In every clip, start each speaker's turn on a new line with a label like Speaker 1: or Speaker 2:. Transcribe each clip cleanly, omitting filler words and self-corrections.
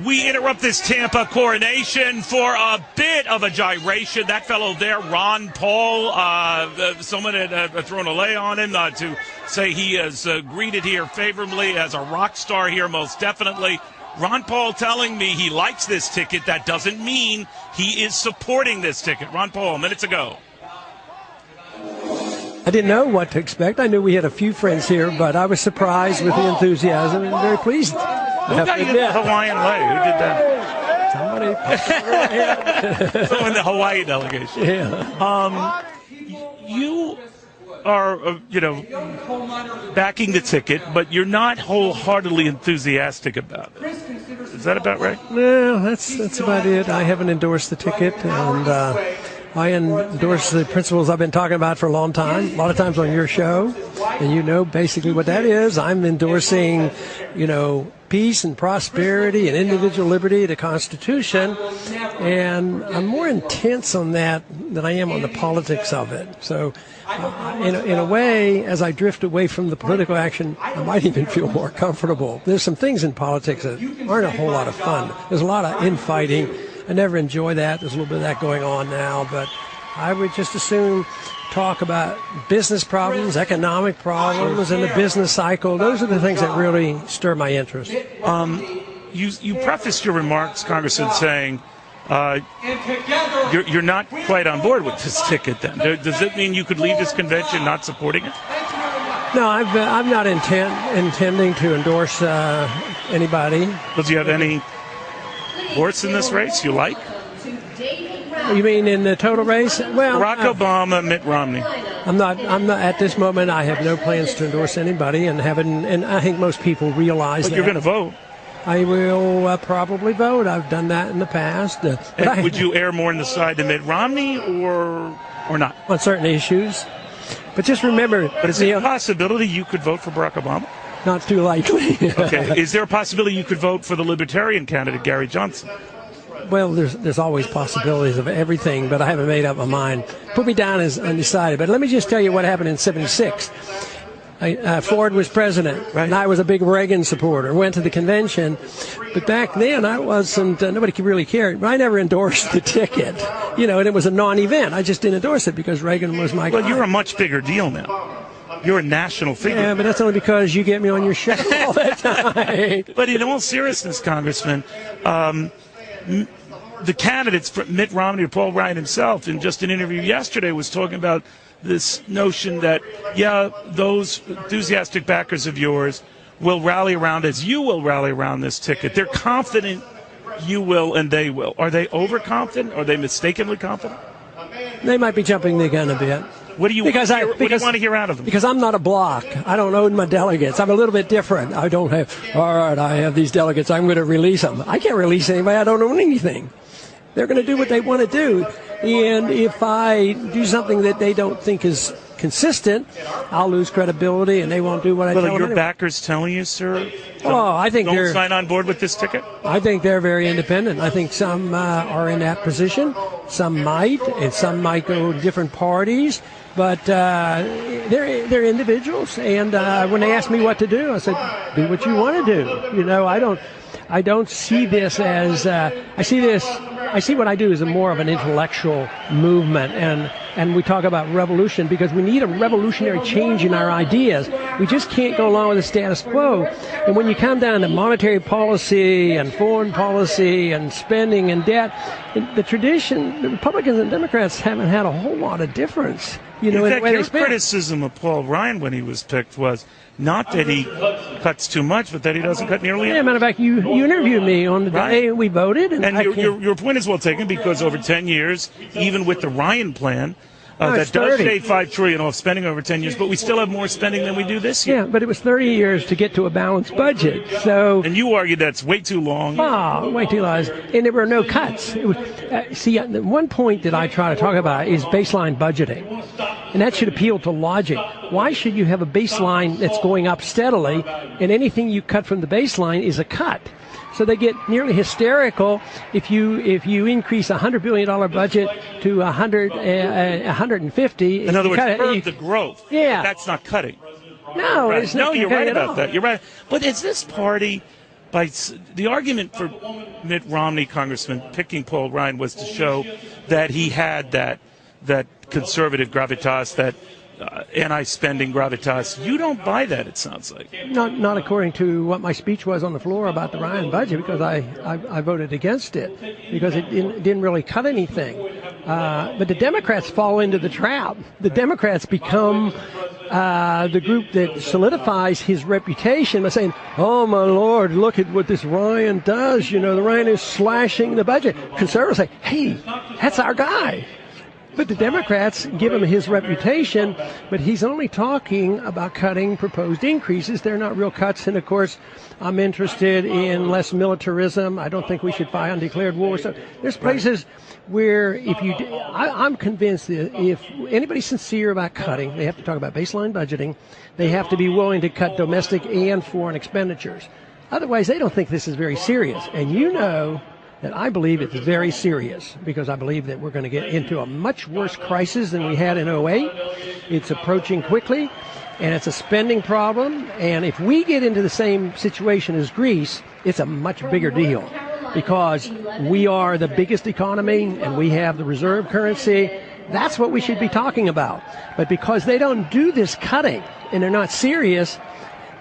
Speaker 1: We interrupt this Tampa coronation for a bit of a gyration. That fellow there, Ron Paul, someone had thrown a lay on him to say he is greeted here favorably as a rock star here, most definitely. Ron Paul telling me he likes this ticket. That doesn't mean he is supporting this ticket. Ron Paul, minutes ago.
Speaker 2: I didn't know what to expect. I knew we had a few friends here, but I was surprised with the enthusiasm and very pleased.
Speaker 1: Who got you the Hawaiian lay? Who did that?
Speaker 2: Somebody.
Speaker 1: Someone in the Hawaii delegation.
Speaker 2: Yeah.
Speaker 1: You are, backing the ticket, but you're not wholeheartedly enthusiastic about it. Is that about right?
Speaker 2: Well, that's about it. I haven't endorsed the ticket, and I endorse the principles I've been talking about for a long time, a lot of times on your show, and you know basically what that is. I'm endorsing, peace and prosperity and individual liberty, the Constitution, and I'm more intense on that than I am on the politics of it. So, in a way, as I drift away from the political action, I might even feel more comfortable. There's some things in politics that aren't a whole lot of fun. There's a lot of infighting. I never enjoy that. There's a little bit of that going on now, but I would just assume talk about business problems, economic problems, and the business cycle. Those are the things that really stir my interest.
Speaker 1: You prefaced your remarks, Congressman, saying you're not quite on board with this ticket then. Does it mean you could leave this convention not supporting it?
Speaker 2: No, I'm not intending to endorse anybody.
Speaker 1: Does you have any horse in this race you like?
Speaker 2: You mean in the total race? Well,
Speaker 1: Barack Obama, Mitt Romney.
Speaker 2: I'm not at this moment. I have no plans to endorse anybody, and I think most people realize that.
Speaker 1: But you're going to vote.
Speaker 2: I will probably vote. I've done that in the past.
Speaker 1: Would you err more on the side to Mitt Romney or not?
Speaker 2: On certain issues. But just remember.
Speaker 1: But is there a possibility you could vote for Barack Obama?
Speaker 2: Not too likely.
Speaker 1: Okay. Is there a possibility you could vote for the Libertarian candidate, Gary Johnson?
Speaker 2: Well, there's always possibilities of everything, but I haven't made up my mind. Put me down as undecided. But let me just tell you what happened in '76. Ford was president, right, and I was a big Reagan supporter. Went to the convention, but back then I wasn't. Nobody could really care. I never endorsed the ticket, and it was a non-event. I just didn't endorse it because Reagan was my guy.
Speaker 1: Well, you're a much bigger deal now. You're a national figure.
Speaker 2: Yeah, but that's only because you get me on your show all the time.
Speaker 1: But in all seriousness, Congressman, the candidates, Mitt Romney or Paul Ryan himself, in just an interview yesterday, was talking about this notion that, those enthusiastic backers of yours will rally around, as you will rally around this ticket. They're confident you will and they will. Are they overconfident? Are they mistakenly confident?
Speaker 2: They might be jumping the gun a bit.
Speaker 1: What do you want to hear out of them?
Speaker 2: Because I'm not a block. I don't own my delegates. I'm a little bit different. I don't have, all right, I have these delegates. I'm going to release them. I can't release anybody. I don't own anything. They're going to do what they want to do. And if I do something that they don't think is consistent, I'll lose credibility and they won't do what I tell them.
Speaker 1: Well, are your backers telling you, sir?
Speaker 2: I think
Speaker 1: don't sign on board with this ticket?
Speaker 2: I think they're very independent. I think some are in that position. Some might, and some might go to different parties. But they're individuals. And when they ask me what to do, I said, do what you want to do. I don't see this as I see what I do as more of an intellectual movement, and we talk about revolution because we need a revolutionary change in our ideas. We just can't go along with the status quo. And when you come down to monetary policy and foreign policy and spending and debt, the tradition, the Republicans and Democrats haven't had a whole lot of difference. In the way they spend.
Speaker 1: Criticism of Paul Ryan when he was picked was not that he cuts too much, but that he doesn't cut nearly enough.
Speaker 2: Yeah, matter of fact, you interviewed me on the day we voted.
Speaker 1: And your point is well taken because over 10 years, even with the Ryan plan, that does shave $5 trillion off spending over 10 years, but we still have more spending than we do this year.
Speaker 2: Yeah, but it was 30 years to get to a balanced budget. So,
Speaker 1: and you argue that's way too long.
Speaker 2: Way too long. And there were no cuts. It was, one point that I try to talk about is baseline budgeting. And that should appeal to logic. Why should you have a baseline that's going up steadily, and anything you cut from the baseline is a cut? So they get nearly hysterical if you increase a $100 billion budget to 150.
Speaker 1: In other words, curb the growth.
Speaker 2: Yeah.
Speaker 1: That's not cutting.
Speaker 2: No,
Speaker 1: right.
Speaker 2: It's not.
Speaker 1: No, you're right about
Speaker 2: all.
Speaker 1: that. You're right. But is this party the argument for Mitt Romney, Congressman, picking Paul Ryan was to show that he had that conservative gravitas, that anti-spending gravitas. You don't buy that, it sounds like.
Speaker 2: Not according to what my speech was on the floor about the Ryan budget, because I voted against it because it didn't really cut anything. But the Democrats fall into the trap. The Democrats become the group that solidifies his reputation by saying, "Oh my Lord, look at what this Ryan does. The Ryan is slashing the budget." Conservatives say, "Hey, that's our guy." But the Democrats give him his reputation, but he's only talking about cutting proposed increases. They're not real cuts. And, of course, I'm interested in less militarism. I don't think we should fight undeclared war. So there's places where I'm convinced that if anybody's sincere about cutting, they have to talk about baseline budgeting. They have to be willing to cut domestic and foreign expenditures. Otherwise, they don't think this is very serious. And that I believe it's very serious, because I believe that we're going to get into a much worse crisis than we had in 2008. It's approaching quickly, and it's a spending problem. And if we get into the same situation as Greece, it's a much bigger deal, because we are the biggest economy and we have the reserve currency. That's what we should be talking about. But because they don't do this cutting and they're not serious,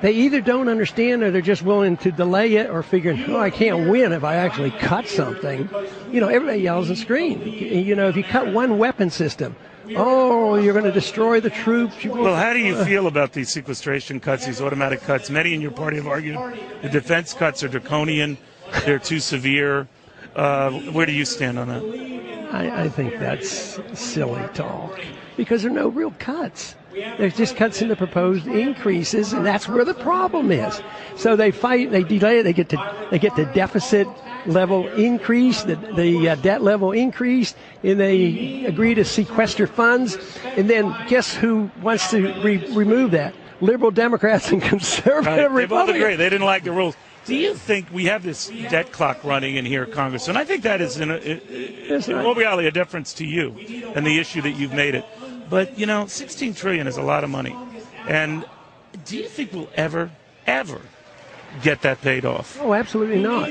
Speaker 2: they either don't understand or they're just willing to delay it, or figuring, I can't win if I actually cut something. Everybody yells and screams. If you cut one weapon system, you're going to destroy the troops.
Speaker 1: Well, how do you feel about these sequestration cuts, these automatic cuts? Many in your party have argued the defense cuts are draconian, they're too severe. Where do you stand on that?
Speaker 2: I think that's silly talk, because there are no real cuts. There's just cuts in the proposed increases, and that's where the problem is. So they fight, they delay it, they get the deficit level increase, the debt level increase, and they agree to sequester funds. And then guess who wants to remove that? Liberal Democrats and conservative Republicans.
Speaker 1: They both agree. They didn't like the rules. Do you think we have this debt clock running in here, Congress? And I think that is in all reality a difference to you and the issue that you've made it. But, $16 trillion is a lot of money. And do you think we'll ever get that paid off?
Speaker 2: Oh, absolutely not.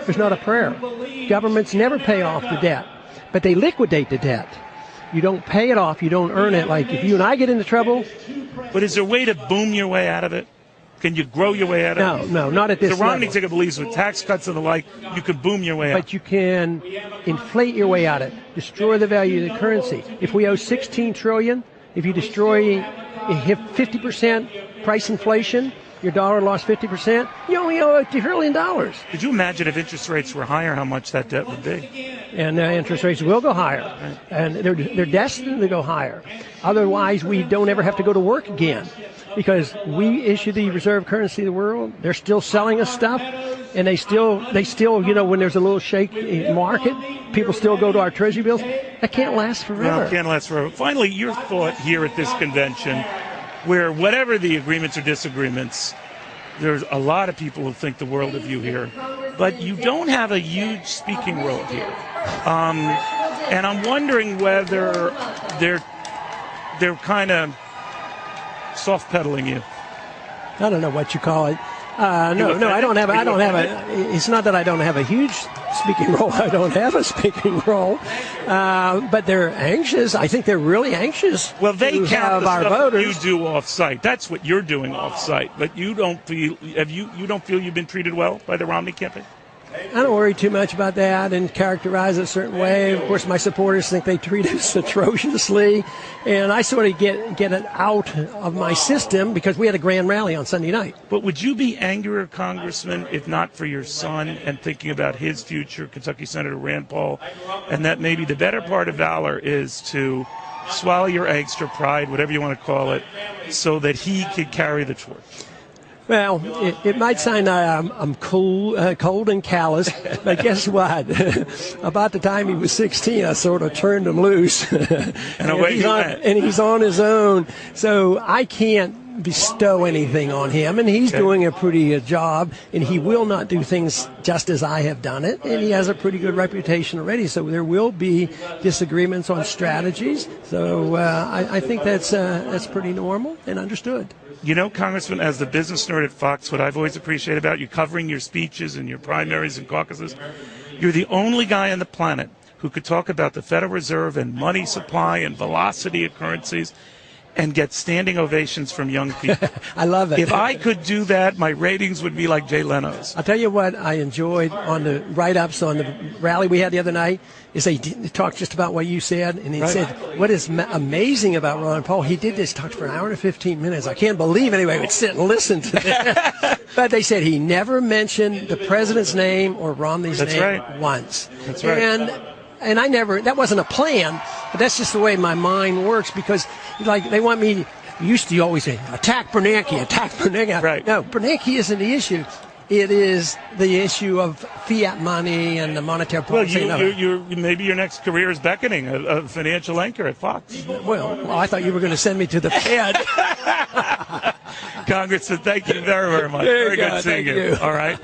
Speaker 2: There's not a prayer. Governments never pay off the debt, but they liquidate the debt. You don't pay it off. You don't earn it. Like if you and I get into trouble.
Speaker 1: But is there a way to boom your way out of it? Can you grow your way out of it?
Speaker 2: No, not at this level.
Speaker 1: The Romney ticket believes with tax cuts and the like, you could boom your way out.
Speaker 2: But you can inflate your way out of it, destroy the value of the currency. If we owe $16 trillion, if you destroy 50% price inflation, your dollar lost 50%, you only owe $1 trillion.
Speaker 1: Could you imagine if interest rates were higher, how much that debt would be?
Speaker 2: And interest rates will go higher, right. And they're destined to go higher. Otherwise, we don't ever have to go to work again, because we issue the reserve currency of the world. They're still selling us stuff, and they still, when there's a little shake in market, people still go to our treasury bills. That can't last forever.
Speaker 1: No, it can't last forever. Finally, your thought here at this convention, where whatever the agreements or disagreements, there's a lot of people who think the world of you here, but you don't have a huge speaking role here. And I'm wondering whether they're kind of soft pedaling you.
Speaker 2: I don't know what you call it. No, I don't have a. It's not that I don't have a huge speaking role. I don't have a speaking role, but they're anxious. I think they're really anxious.
Speaker 1: Well, they
Speaker 2: to
Speaker 1: count
Speaker 2: have
Speaker 1: the
Speaker 2: our
Speaker 1: stuff
Speaker 2: voters.
Speaker 1: you do off-site. That's what you're doing off-site. But you don't feel you don't feel you've been treated well by the Romney campaign?
Speaker 2: I don't worry too much about that and characterize it a certain way. Of course, my supporters think they treat us atrociously, and I sort of get it out of my system because we had a grand rally on Sunday night.
Speaker 1: But would you be angrier, Congressman, if not for your son and thinking about his future, Kentucky Senator Rand Paul, and that maybe the better part of valor is to swallow your angst or pride, whatever you want to call it, so that he could carry the torch?
Speaker 2: Well, it might sound I'm cold and callous, but guess what? About the time he was 16, I sort of turned him loose.
Speaker 1: And away he went.
Speaker 2: And he's on his own. So I can't bestow anything on him, and he's doing a pretty good job, and he will not do things just as I have done it, and he has a pretty good reputation already, so there will be disagreements on strategies, so I think that's pretty normal and understood.
Speaker 1: You know, Congressman, as the business nerd at Fox, what I've always appreciated about you covering your speeches and your primaries and caucuses, you're the only guy on the planet who could talk about the Federal Reserve and money supply and velocity of currencies and get standing ovations from young people.
Speaker 2: I love it.
Speaker 1: If I could do that, my ratings would be like Jay Leno's.
Speaker 2: I'll tell you what I enjoyed on the write-ups on the rally we had the other night is they talked just about what you said, and he said, what is amazing about Ron Paul, he did this talk for an hour and 15 minutes. I can't believe anybody would sit and listen to that. But they said he never mentioned the president's name or Romney's name once.
Speaker 1: That's right.
Speaker 2: And I never, that wasn't a plan, but that's just the way my mind works because, like, they want me, used to always say, attack Bernanke.
Speaker 1: Right.
Speaker 2: No, Bernanke isn't the issue. It is the issue of fiat money and the monetary policy.
Speaker 1: Well, maybe your next career is beckoning, a financial anchor at Fox.
Speaker 2: Well, I thought you were going to send me to the Fed.
Speaker 1: Congressman, thank you very, very much. Very good seeing you. All right.